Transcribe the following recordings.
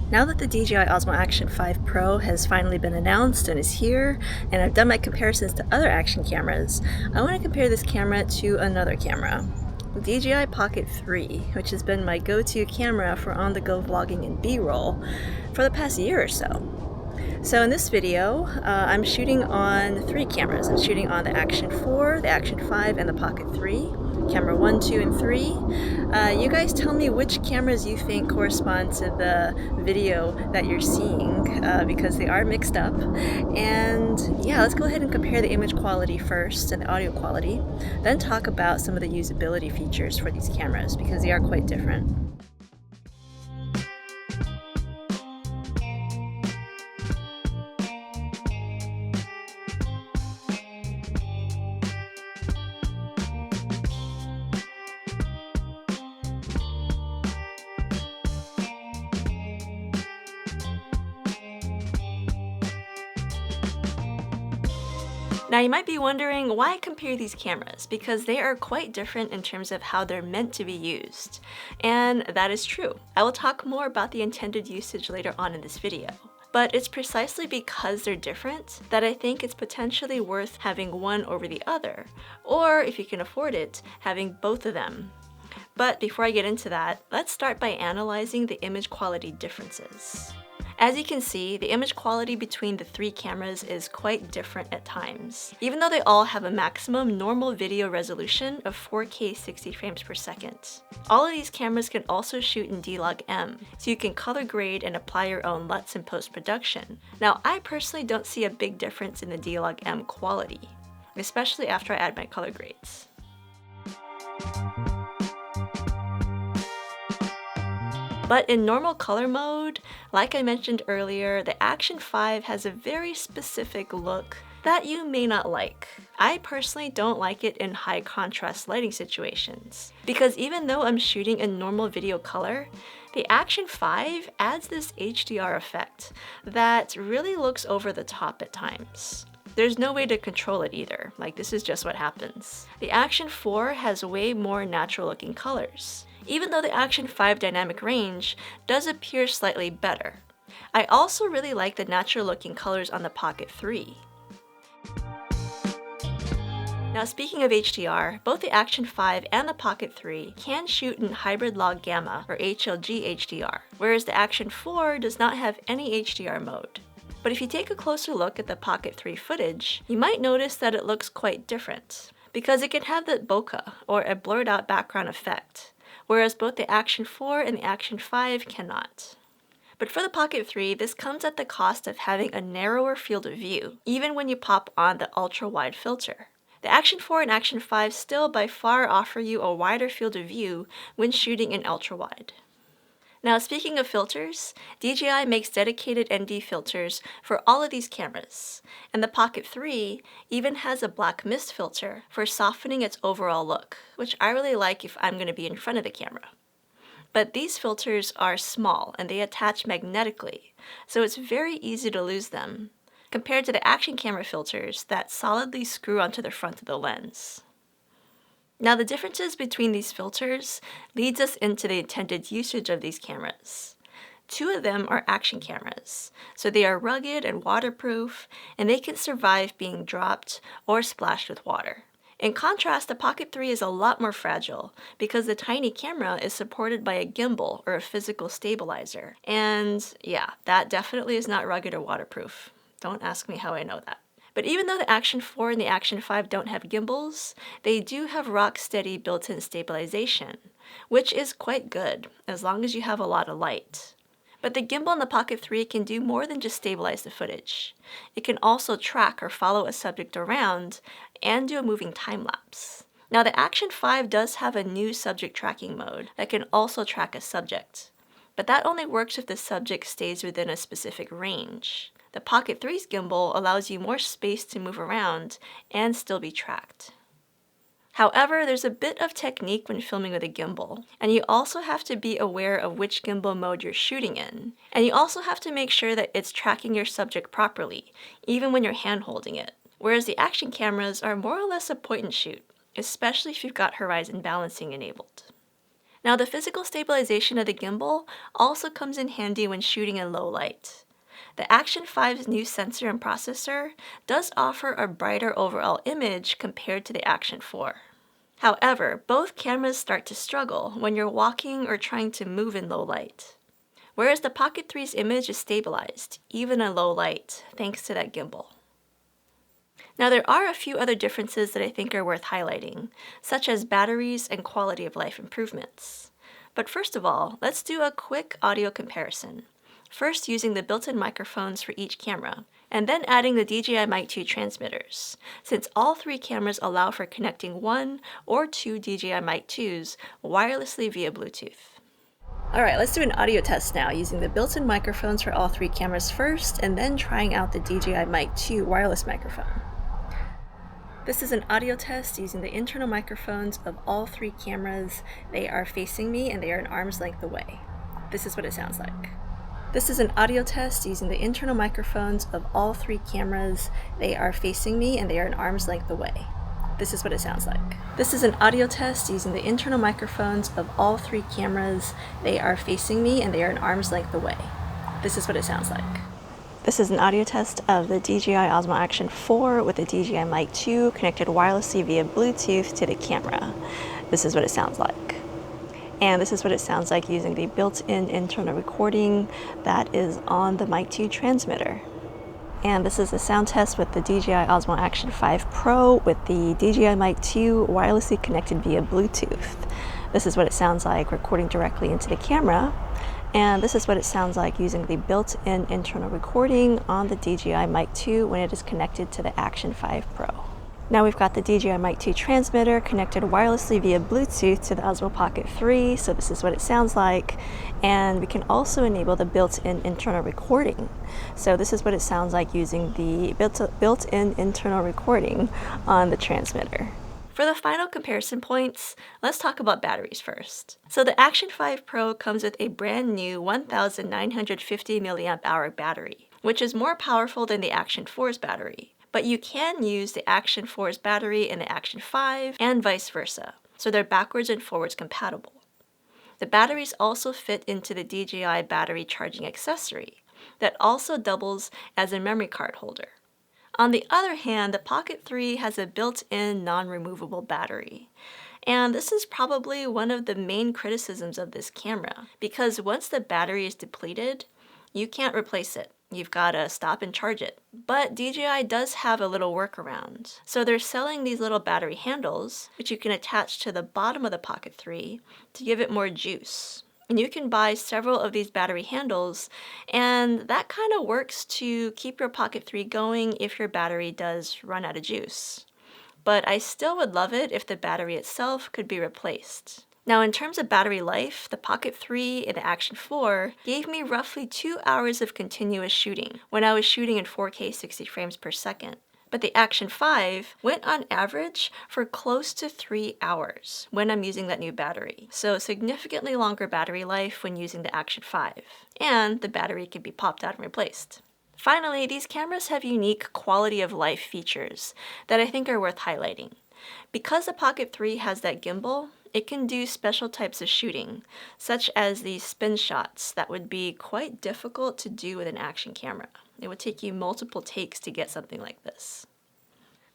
Now that the DJI Osmo Action 5 Pro has finally been announced and is here, and I've done my comparisons to other action cameras, I want to compare this camera to another camera, the DJI Pocket 3, which has been my go-to camera for on-the-go vlogging and B-roll for the past year or so. So in this video, I'm shooting on three cameras. I'm shooting on the Action 4, the Action 5, and the Pocket 3. Camera 1, 2, and 3. You guys tell me which cameras you think correspond to the video that you're seeing, because they are mixed up. And yeah, let's go ahead and compare the image quality first and the audio quality, then talk about some of the usability features for these cameras because they are quite different. Now you might be wondering why I compare these cameras, because they are quite different in terms of how they're meant to be used. And that is true. I will talk more about the intended usage later on in this video. But it's precisely because they're different that I think it's potentially worth having one over the other, or if you can afford it, having both of them. But before I get into that, let's start by analyzing the image quality differences. As you can see, the image quality between the three cameras is quite different at times, even though they all have a maximum normal video resolution of 4K 60 frames per second. All of these cameras can also shoot in D-Log-M, so you can color grade and apply your own LUTs in post-production. Now, I personally don't see a big difference in the D-Log-M quality, especially after I add my color grades. But in normal color mode, like I mentioned earlier, the Action 5 has a very specific look that you may not like. I personally don't like it in high contrast lighting situations, because even though I'm shooting in normal video color, the Action 5 adds this HDR effect that really looks over the top at times. There's no way to control it either, like this is just what happens. The Action 4 has way more natural looking colors, even though the Action 5 dynamic range does appear slightly better. I also really like the natural looking colors on the Pocket 3. Now speaking of HDR, both the Action 5 and the Pocket 3 can shoot in hybrid log gamma or HLG HDR, whereas the Action 4 does not have any HDR mode. But if you take a closer look at the Pocket 3 footage, you might notice that it looks quite different, because it can have the bokeh, or a blurred out background effect, whereas both the Action 4 and the Action 5 cannot. But for the Pocket 3, this comes at the cost of having a narrower field of view, even when you pop on the ultra-wide filter. The Action 4 and Action 5 still by far offer you a wider field of view when shooting in ultra-wide. Now speaking of filters, DJI makes dedicated ND filters for all of these cameras, and the Pocket 3 even has a black mist filter for softening its overall look, which I really like if I'm going to be in front of the camera. But these filters are small and they attach magnetically, so it's very easy to lose them, compared to the action camera filters that solidly screw onto the front of the lens. Now the differences between these filters leads us into the intended usage of these cameras. Two of them are action cameras, so they are rugged and waterproof, and they can survive being dropped or splashed with water. In contrast, the Pocket 3 is a lot more fragile because the tiny camera is supported by a gimbal or a physical stabilizer. And yeah, that definitely is not rugged or waterproof. Don't ask me how I know that. But even though the Action 4 and the Action 5 don't have gimbals, they do have rock-steady built-in stabilization, which is quite good, as long as you have a lot of light. But the gimbal in the Pocket 3 can do more than just stabilize the footage. It can also track or follow a subject around and do a moving time-lapse. Now the Action 5 does have a new subject tracking mode that can also track a subject, but that only works if the subject stays within a specific range. The Pocket 3's gimbal allows you more space to move around and still be tracked. However, there's a bit of technique when filming with a gimbal, and you also have to be aware of which gimbal mode you're shooting in. And you also have to make sure that it's tracking your subject properly, even when you're hand-holding it. Whereas the action cameras are more or less a point and shoot, especially if you've got horizon balancing enabled. Now, the physical stabilization of the gimbal also comes in handy when shooting in low light. The Action 5's new sensor and processor does offer a brighter overall image compared to the Action 4. However, both cameras start to struggle when you're walking or trying to move in low light. Whereas the Pocket 3's image is stabilized, even in low light, thanks to that gimbal. Now, there are a few other differences that I think are worth highlighting, such as batteries and quality of life improvements. But first of all, let's do a quick audio comparison. First, using the built-in microphones for each camera, and then adding the DJI Mic 2 transmitters, since all three cameras allow for connecting one or two DJI Mic 2s wirelessly via Bluetooth. Alright, let's do an audio test now using the built-in microphones for all three cameras first, and then trying out the DJI Mic 2 wireless microphone. This is an audio test using the internal microphones of all three cameras. They are facing me and they are an arm's length away. This is what it sounds like. This is an audio test using the internal microphones of all three cameras. They are facing me and they are an arm's length away. This is what it sounds like. This is an audio test using the internal microphones of all three cameras. They are facing me and they are an arm's length away. This is what it sounds like. This is an audio test of the DJI Osmo Action 4 with the DJI Mic 2 connected wirelessly via Bluetooth to the camera. This is what it sounds like. And this is what it sounds like using the built-in internal recording that is on the Mic 2 transmitter. And this is a sound test with the DJI Osmo Action 5 Pro with the DJI Mic 2 wirelessly connected via Bluetooth. This is what it sounds like recording directly into the camera. And this is what it sounds like using the built-in internal recording on the DJI Mic 2 when it is connected to the Action 5 Pro. Now we've got the DJI Mic 2 transmitter connected wirelessly via Bluetooth to the Osmo Pocket 3, so this is what it sounds like. And we can also enable the built-in internal recording. So this is what it sounds like using the built-in internal recording on the transmitter. For the final comparison points, let's talk about batteries first. So the Action 5 Pro comes with a brand new 1950 mAh battery, which is more powerful than the Action 4's battery. But you can use the Action 4's battery in the Action 5 and vice versa, so they're backwards and forwards compatible. The batteries also fit into the DJI battery charging accessory that also doubles as a memory card holder. On the other hand, the Pocket 3 has a built-in non-removable battery. And this is probably one of the main criticisms of this camera, because once the battery is depleted, you can't replace it. You've got to stop and charge it. But DJI does have a little workaround. So they're selling these little battery handles, which you can attach to the bottom of the Pocket 3 to give it more juice. And you can buy several of these battery handles, and that kind of works to keep your Pocket 3 going if your battery does run out of juice. But I still would love it if the battery itself could be replaced. Now, in terms of battery life, the Pocket 3 and the Action 4 gave me roughly 2 hours of continuous shooting when I was shooting in 4K 60 frames per second. But the Action 5 went on average for close to 3 hours when I'm using that new battery. So significantly longer battery life when using the Action 5. And the battery can be popped out and replaced. Finally, these cameras have unique quality of life features that I think are worth highlighting. Because the Pocket 3 has that gimbal, it can do special types of shooting, such as these spin shots that would be quite difficult to do with an action camera. It would take you multiple takes to get something like this.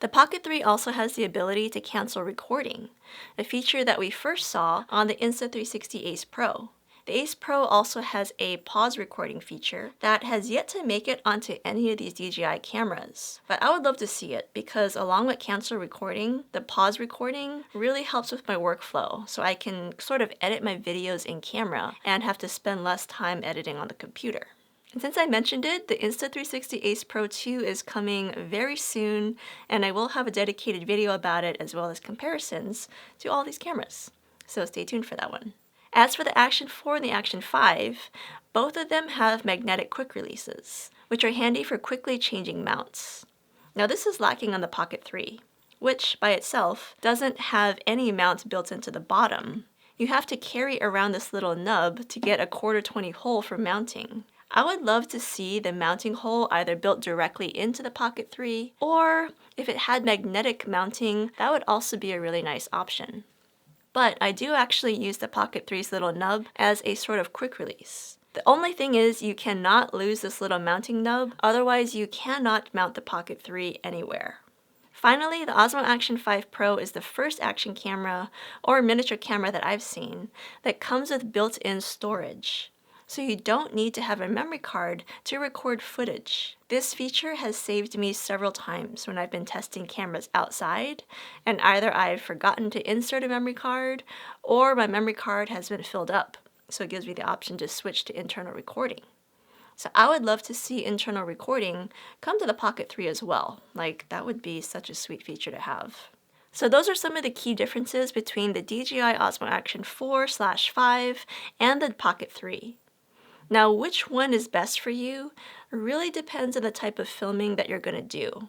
The Pocket 3 also has the ability to cancel recording, a feature that we first saw on the Insta360 Ace Pro. The Ace Pro also has a pause recording feature that has yet to make it onto any of these DJI cameras. But I would love to see it because along with cancel recording, the pause recording really helps with my workflow, so I can sort of edit my videos in camera and have to spend less time editing on the computer. And since I mentioned it, the Insta360 Ace Pro 2 is coming very soon, and I will have a dedicated video about it as well as comparisons to all these cameras. So stay tuned for that one. As for the Action 4 and the Action 5, both of them have magnetic quick releases, which are handy for quickly changing mounts. Now this is lacking on the Pocket 3, which by itself doesn't have any mount built into the bottom. You have to carry around this little nub to get a 1/4-20 hole for mounting. I would love to see the mounting hole either built directly into the Pocket 3, or if it had magnetic mounting, that would also be a really nice option. But I do actually use the Pocket 3's little nub as a sort of quick release. The only thing is you cannot lose this little mounting nub, otherwise you cannot mount the Pocket 3 anywhere. Finally, the Osmo Action 5 Pro is the first action camera or miniature camera that I've seen that comes with built-in storage. So you don't need to have a memory card to record footage. This feature has saved me several times when I've been testing cameras outside, and either I've forgotten to insert a memory card or my memory card has been filled up, so it gives me the option to switch to internal recording. So I would love to see internal recording come to the Pocket 3 as well. Like, that would be such a sweet feature to have. So those are some of the key differences between the DJI Osmo Action 4/5 and the Pocket 3. Now, which one is best for you really depends on the type of filming that you're going to do.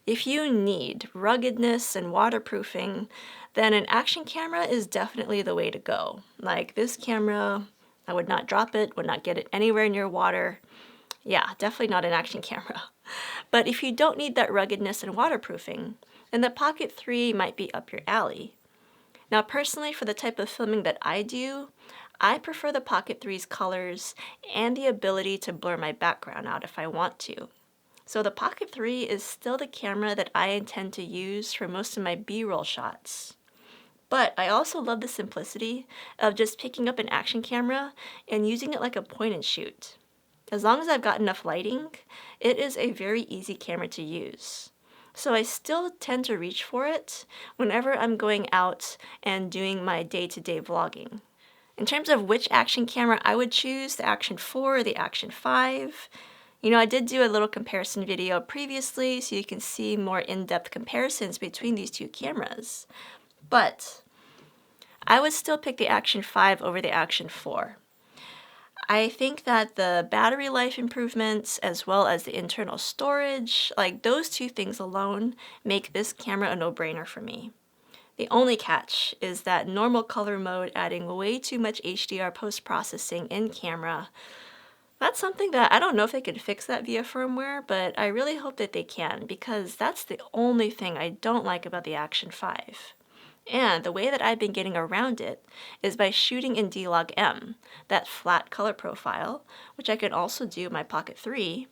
If you need ruggedness and waterproofing, then an action camera is definitely the way to go. Like this camera, I would not drop it, would not get it anywhere near water. Yeah, definitely not an action camera. But if you don't need that ruggedness and waterproofing, then the Pocket 3 might be up your alley. Now personally, for the type of filming that I do, I prefer the Pocket 3's colors and the ability to blur my background out if I want to. So the Pocket 3 is still the camera that I intend to use for most of my B-roll shots. But I also love the simplicity of just picking up an action camera and using it like a point and shoot. As long as I've got enough lighting, it is a very easy camera to use. So I still tend to reach for it whenever I'm going out and doing my day-to-day vlogging. In terms of which action camera I would choose, the Action 4 or the Action 5, I did do a little comparison video previously so you can see more in-depth comparisons between these two cameras. But I would still pick the Action 5 over the Action 4. I think that the battery life improvements as well as the internal storage, like those two things alone, make this camera a no-brainer for me. The only catch is that normal color mode adding way too much HDR post-processing in camera. That's something that I don't know if they could fix that via firmware, but I really hope that they can because that's the only thing I don't like about the Action 5. And the way that I've been getting around it is by shooting in D-Log-M, that flat color profile, which I can also do in my Pocket 3.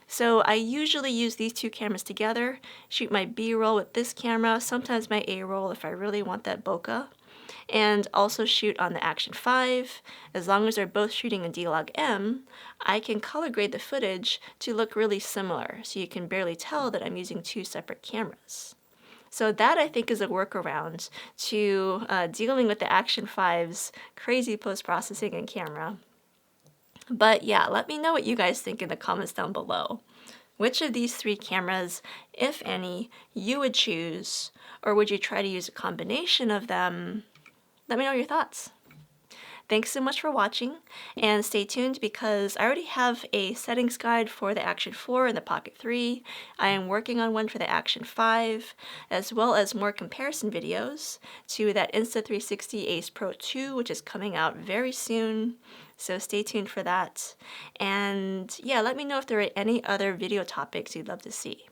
So I usually use these two cameras together, shoot my B-roll with this camera, sometimes my A-roll if I really want that bokeh, and also shoot on the Action 5. As long as they're both shooting in D-Log-M, I can color grade the footage to look really similar, so you can barely tell that I'm using two separate cameras. So that I think is a workaround to dealing with the Action 5's crazy post-processing in camera. But yeah, let me know what you guys think in the comments down below. Which of these three cameras, if any, you would choose, or would you try to use a combination of them? Let me know your thoughts. Thanks so much for watching, and stay tuned because I already have a settings guide for the Action 4 and the Pocket 3. I am working on one for the Action 5, as well as more comparison videos to that Insta360 Ace Pro 2, which is coming out very soon. So stay tuned for that. And yeah, let me know if there are any other video topics you'd love to see.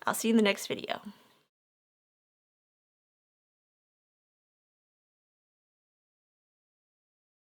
I'll see you in the next video.